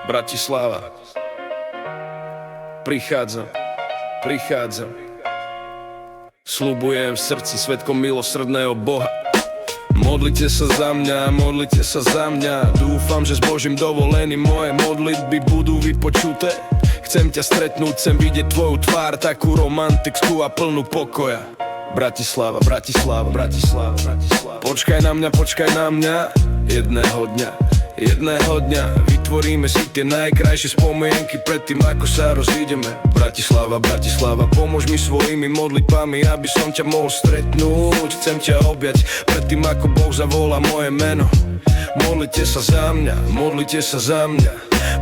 Bratislava. Prichádzam. Sľubujem v srdci svedkom milosrdného Boha. Modlite sa za mňa, dúfam, že s Božím dovolením moje modlitby budú vypočuté. Chcem ťa stretnúť, chcem vidieť tvoju tvár, takú romantickú a plnú pokoja. Bratislava. Počkaj na mňa, jedného dňa vytvoríme si tie najkrajšie spomienky predtým, ako sa rozídeme. Bratislava, pomôž mi svojimi modlitbami, aby som ťa mohol stretnúť. Chcem ťa objať predtým, ako Boh zavolá moje meno. Modlite sa za mňa,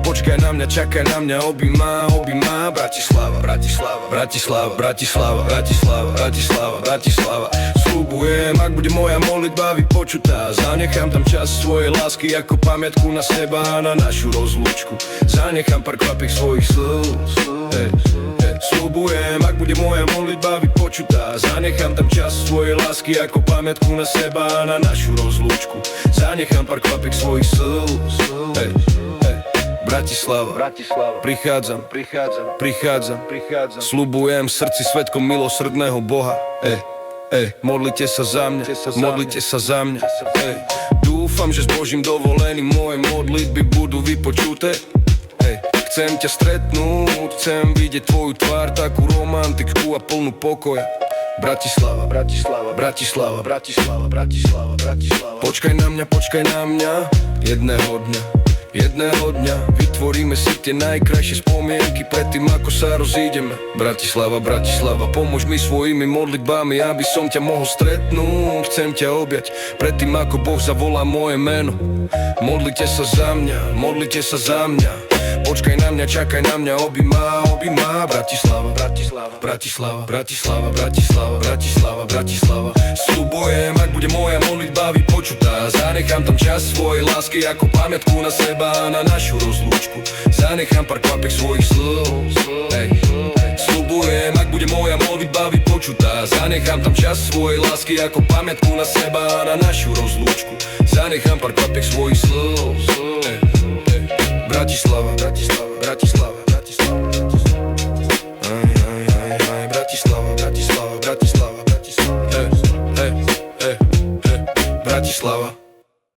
počkaj na mňa, čakaj na mňa, objíma. Bratislava. Sľubujem, ak bude moja modlitba vypočutá, zanechám tam čas svojej lásky ako pamiatku na seba a na našu rozlúčku. Zanechám pár kvapiek svojich slz. Sľubujem, ak bude moja modlitba vypočutá, zanechám tam čas svojej lásky ako pamiatku na seba a na našu rozlúčku. Zanechám pár kvapiek svojich slz. Bratislava. Prichádzam. Sľubujem v srdci svedkom milosrdného Boha. Modlite sa za mňa. Dúfam, že s Božím dovolením moje modlitby budú vypočuté. Chcem ťa stretnúť, chcem vidieť tvoju tvár, takú romantickú a plnú pokoja. Bratislava. Počkaj na mňa, jedného dňa vytvoríme si tie najkrajšie spomienky predtým, ako sa rozídeme. Bratislava, pomôž mi svojimi modlitbami, aby som ťa mohol stretnúť. Chcem ťa objať predtým, ako Boh zavolá moje meno. Modlite sa za mňa, počkaj na mňa, čakaj na mňa, objíma. Bratislava. Sľubujem, ak bude moja modlitba vypočutá, zanechám tam čas svojej lásky ako pamiatku na seba a na našu rozlúčku. Zanechám pár kvapiek svojich slz. Sľubujem, ak bude moja modlitba vypočutá, zanechám tam čas svojej lásky ako pamiatku na seba a na našu rozlúčku. Zanechám pár kvapiek svojich slz. Bratislava.